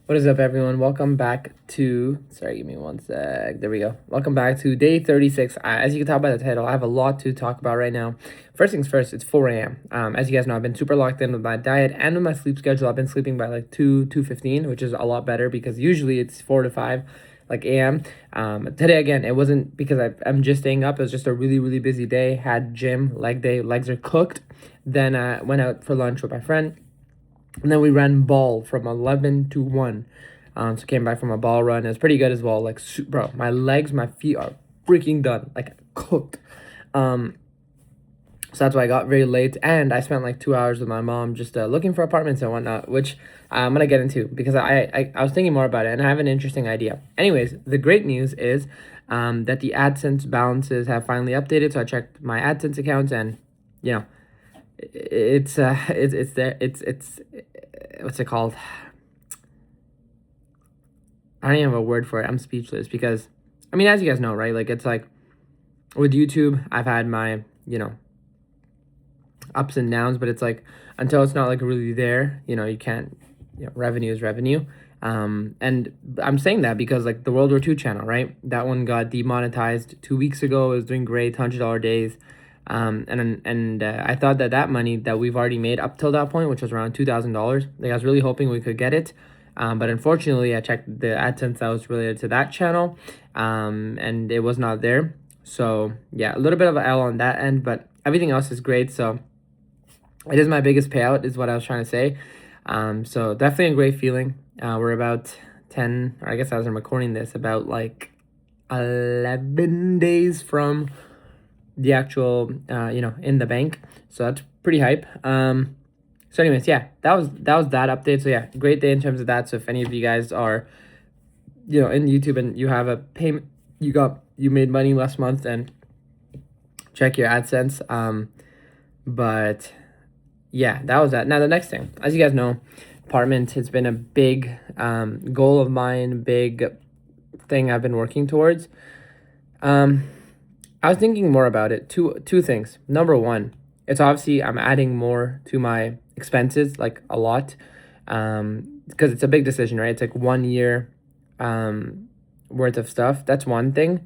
What is up, everyone? Welcome back to. Sorry, give me one sec. There we go. Welcome back to day 36. As you can tell by the title, I have a lot to talk about right now. First things first, it's 4 a.m. As you guys know, I've been super locked in with my diet and with my sleep schedule. I've been sleeping by like 2:15, which is a lot better because usually it's 4 to 5 like a.m. Today, again, it wasn't because I'm just staying up. It was just a really, really busy day. Had gym, leg day, legs are cooked. Then went out for lunch with my friend. And then we ran ball from 11 to 1. So came back from a ball run. It was pretty good as well. Like, bro, my legs, my feet are freaking done. Like, cooked. So that's why I got very late. And I spent like 2 hours with my mom just looking for apartments and whatnot, which I'm going to get into because I was thinking more about it and I have an interesting idea. Anyways, the great news is that the AdSense balances have finally updated. So I checked my AdSense accounts and, you know, it's there. It's what's it called? I don't even have a word for it. I'm speechless because, I mean, as you guys know, right? Like, it's like with YouTube, I've had my, ups and downs, but it's like until it's not like really there, you can't, revenue is revenue. And I'm saying that because like the World War II channel, right? That one got demonetized 2 weeks ago. It was doing great, $100 days. And I thought that money that we've already made up till that point, which was around $2,000, like I was really hoping we could get it. But unfortunately, I checked the AdSense that was related to that channel, and it was not there. So yeah, a little bit of an L on that end, but everything else is great. So it is my biggest payout, is what I was trying to say. So definitely a great feeling. We're about 10, or I guess as I'm recording this, about like 11 days from the actual in the bank, so that's pretty hype. So anyways, yeah, that was that update. So yeah, great day in terms of that. So if any of you guys are in YouTube and you have a payment, you made money last month, and check your AdSense. But yeah, that was that. Now the next thing, as you guys know, apartment has been a big goal of mine, big thing I've been working towards. I was thinking more about it. Two things. Number one, it's obviously I'm adding more to my expenses, like a lot, because it's a big decision, right? It's like 1 year worth of stuff. That's one thing.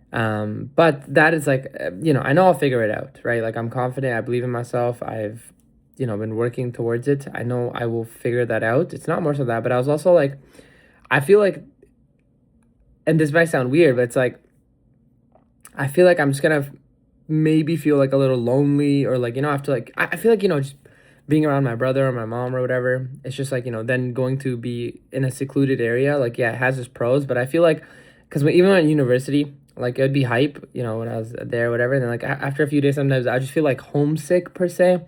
But that is like, I know I'll figure it out, right? Like I'm confident. I believe in myself. I've, been working towards it. I know I will figure that out. It's not more so that, but I was also like, I feel like, and this might sound weird, but it's like, I feel like I'm just gonna maybe feel like a little lonely, or like, I have to like, I feel like, just being around my brother or my mom or whatever, it's just like, then going to be in a secluded area, like, yeah, it has its pros, but I feel like, because even at university, like, it would be hype, when I was there, whatever, and then like after a few days, sometimes I just feel like homesick per se.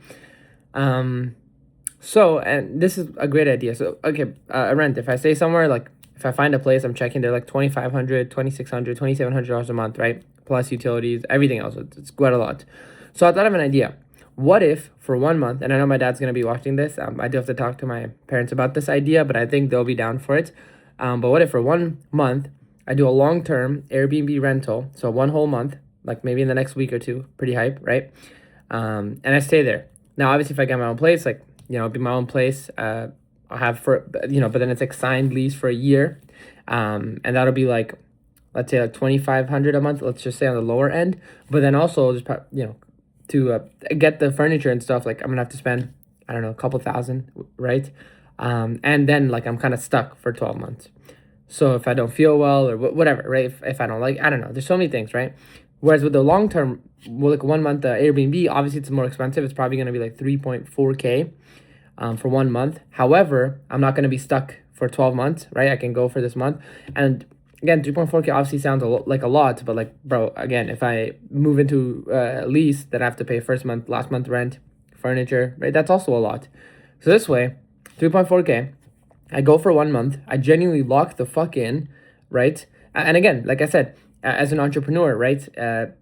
So, and this is a great idea. So, okay, rent, if I stay somewhere, like, if I find a place, I'm checking, they're like $2,500, $2,600, $2,700 a month, right? Plus utilities, everything else. It's quite a lot. So I thought of an idea. What if for 1 month, and I know my dad's going to be watching this. I do have to talk to my parents about this idea, but I think they'll be down for it. But what if for 1 month, I do a long-term Airbnb rental, so 1 whole month, like maybe in the next week or two, pretty hype, right? And I stay there. Now, obviously, if I get my own place, like, it'll be my own place. I'll have but then it's like signed lease for a year. And that'll be like, let's say like 2,500 a month, let's just say on the lower end. But then also just, to get the furniture and stuff, like I'm gonna have to spend, I don't know, a couple thousand, right? And then like I'm kind of stuck for 12 months. So if I don't feel well or whatever, right? If I don't like, I don't know, there's so many things, right? Whereas with the long term, well, like 1 month Airbnb, obviously it's more expensive. It's probably going to be like 3.4K for 1 month. However, I'm not going to be stuck for 12 months, right? I can go for this month. And again, 3.4K obviously sounds like a lot, but like, bro, again, if I move into a lease that I have to pay first month, last month rent, furniture, right? That's also a lot. So this way, 3.4K, I go for 1 month. I genuinely lock the fuck in, right? And again, like I said, as an entrepreneur, right?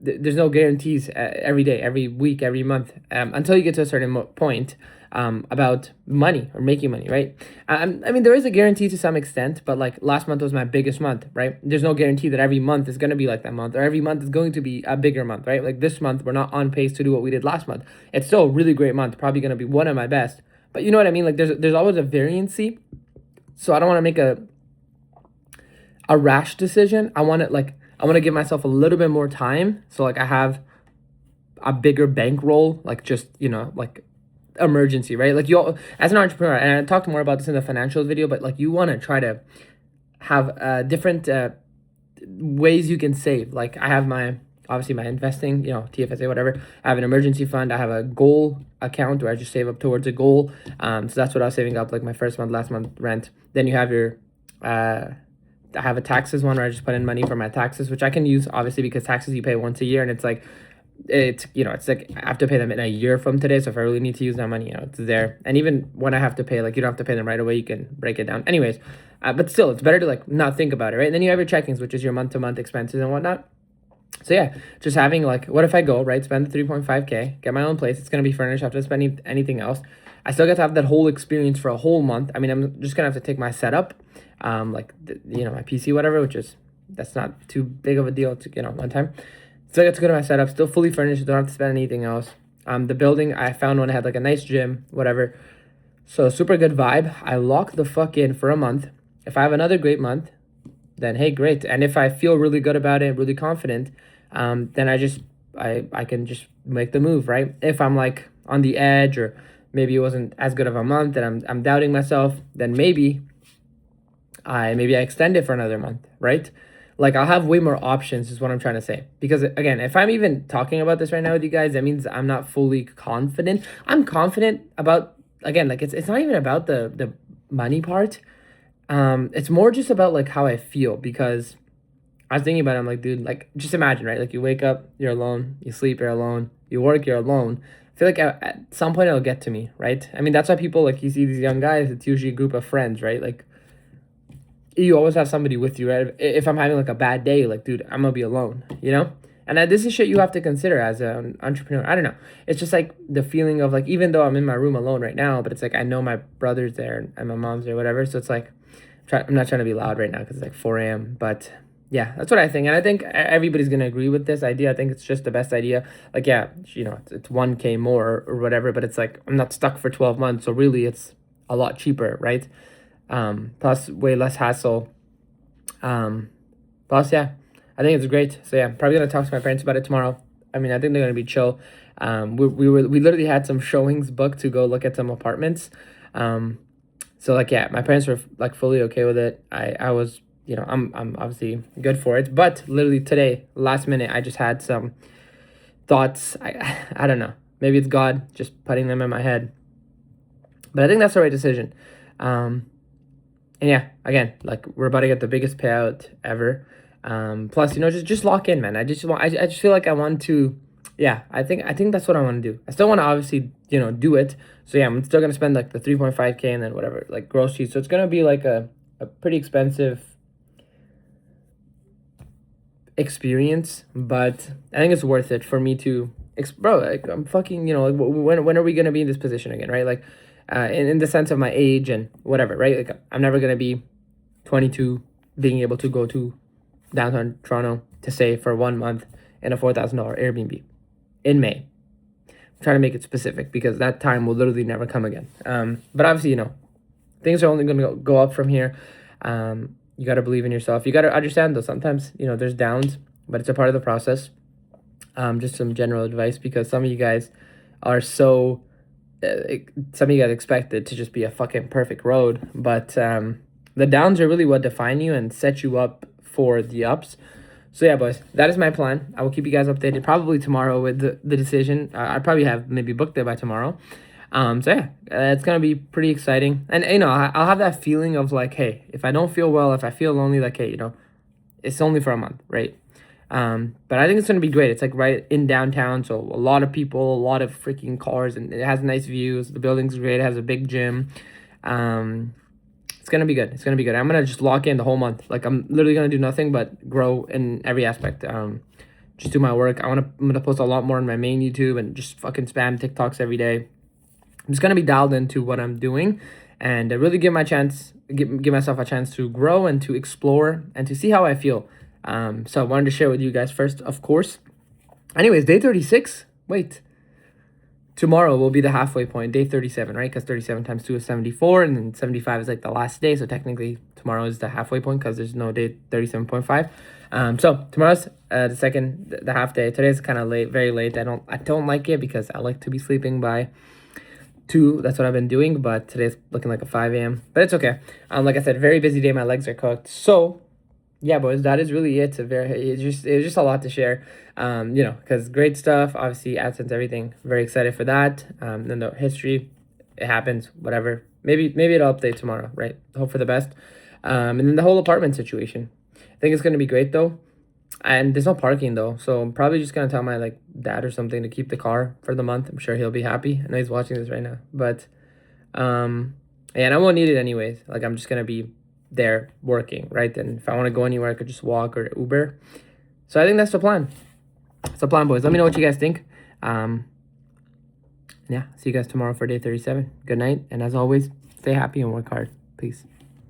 There's no guarantees every day, every week, every month, until you get to a certain point about money or making money, right? I mean, there is a guarantee to some extent, but like last month was my biggest month, right? There's no guarantee that every month is going to be like that month, or every month is going to be a bigger month, right? Like this month, we're not on pace to do what we did last month. It's still a really great month, probably going to be one of my best. But you know what I mean? Like there's always a variancy So I don't want to make a rash decision. I want to give myself a little bit more time. So like I have a bigger bankroll, like just, like emergency, right? Like as an entrepreneur, and I talked more about this in the financials video, but like you want to try to have different ways you can save. Like I have obviously my investing, TFSA, whatever. I have an emergency fund. I have a goal account where I just save up towards a goal. So that's what I was saving up, like my first month, last month rent. Then you have your, I have a taxes one where I just put in money for my taxes, which I can use obviously because taxes you pay once a year, and it's like I have to pay them in a year from today. So if I really need to use that money, it's there. And even when I have to pay, like you don't have to pay them right away. You can break it down. Anyways, but still, it's better to like not think about it, right? And then you have your checkings, which is your month-to-month expenses and whatnot. So yeah, just having like, what if I go, right, spend the 3.5K, get my own place, it's going to be furnished, I have to spend anything else. I still get to have that whole experience for a whole month. I mean, I'm just going to have to take my setup, my PC, whatever, that's not too big of a deal to, one time. Still get to go to my setup, still fully furnished, don't have to spend anything else. The building, I found one, had like a nice gym, whatever. So super good vibe. I lock the fuck in for a month. If I have another great month, then hey, great. And if I feel really good about it, really confident, then I can just make the move, right? If I'm like on the edge, or maybe it wasn't as good of a month and I'm doubting myself, then maybe I extend it for another month, right? Like I'll have way more options is what I'm trying to say. Because again, if I'm even talking about this right now with you guys, that means I'm not fully confident. I'm confident about, again, like it's not even about the money part. It's more just about like how I feel, because I was thinking about it, I'm like, dude, like just imagine, right? Like you wake up, you're alone, you sleep, you're alone, you work, you're alone. I feel like at some point it'll get to me, right? I mean, that's why people, like you see these young guys, it's usually a group of friends, right? Like you always have somebody with you, right? If I'm having like a bad day, like, dude, I'm gonna be alone, And this is shit you have to consider as an entrepreneur. I don't know. It's just like the feeling of like, even though I'm in my room alone right now, but it's like I know my brother's there and my mom's there, whatever. So it's like, I'm not trying to be loud right now because it's like 4 a.m. But yeah, that's what I think. And I think everybody's going to agree with this idea. I think it's just the best idea. Like, yeah, it's 1K more or whatever, but it's like I'm not stuck for 12 months. So really, it's a lot cheaper, right? Plus way less hassle. Plus, yeah, I think it's great. So yeah, I'm probably gonna talk to my parents about it tomorrow. I mean, I think they're gonna be chill. We literally had some showings booked to go look at some apartments. So like, yeah, my parents were like fully okay with it. I was, I'm obviously good for it. But literally today, last minute, I just had some thoughts. I don't know. Maybe it's God just putting them in my head. But I think that's the right decision. And yeah, again, like we're about to get the biggest payout ever. Plus, just lock in, man. I just feel like I want to, yeah, I think that's what I want to do. I still want to obviously, do it. So yeah, I'm still going to spend like the 3.5K and then whatever, like groceries. So it's going to be like a pretty expensive experience, but I think it's worth it for me to, bro, like I'm fucking, like when are we going to be in this position again, right? Like, in the sense of my age and whatever, right? Like I'm never going to be 22 being able to go to downtown Toronto to stay for 1 month in a $4,000 Airbnb in May. I'm trying to make it specific because that time will literally never come again. But obviously, things are only going to go up from here. You got to believe in yourself. You got to understand though, sometimes, there's downs, but it's a part of the process. Just some general advice, because some of you guys are some of you guys expect it to just be a fucking perfect road, but the downs are really what define you and set you up for the ups. So yeah, boys, that is my plan. I will keep you guys updated probably tomorrow with the decision. I probably have maybe booked it by tomorrow. So yeah, it's gonna be pretty exciting, and I'll have that feeling of like, hey, if I don't feel well, if I feel lonely, like, hey, it's only for a month, right? But I think it's gonna be great. It's like right in downtown, so a lot of people, a lot of freaking cars, and it has nice views. The building's great. It has a big gym. It's gonna be good. It's gonna be good. I'm gonna just lock in the whole month. Like I'm literally gonna do nothing but grow in every aspect. Just do my work. I'm gonna post a lot more on my main YouTube and just fucking spam TikToks every day. I'm just gonna be dialed into what I'm doing, and really give myself a chance to grow and to explore and to see how I feel. So I wanted to share with you guys first, of course. Anyways, day 36. Wait, tomorrow will be the halfway point, day 37, right? Because 37 times 2 is 74, and then 75 is like the last day. So technically, tomorrow is the halfway point because there's no day 37.5. So tomorrow's the half day. Today's kind of late, very late. I don't like it because I like to be sleeping by 2. That's what I've been doing, but today's looking like a 5 a.m. But it's okay. Like I said, very busy day. My legs are cooked. So yeah, boys, that is really it. It was just a lot to share. Because great stuff. Obviously, AdSense, everything. Very excited for that. Then the history, it happens. Whatever. Maybe it'll update tomorrow. Right. Hope for the best. And then the whole apartment situation. I think it's gonna be great though. And there's no parking though, so I'm probably just gonna tell my dad or something to keep the car for the month. I'm sure he'll be happy. I know he's watching this right now, but and I won't need it anyways. I'm just gonna be there working, right? And if I want to go anywhere, I could just walk or Uber. So I think that's the plan. It's the plan, boys. Let me know what you guys think. Yeah, see you guys tomorrow for day 37. Good night, and as always, stay happy and work hard. Peace.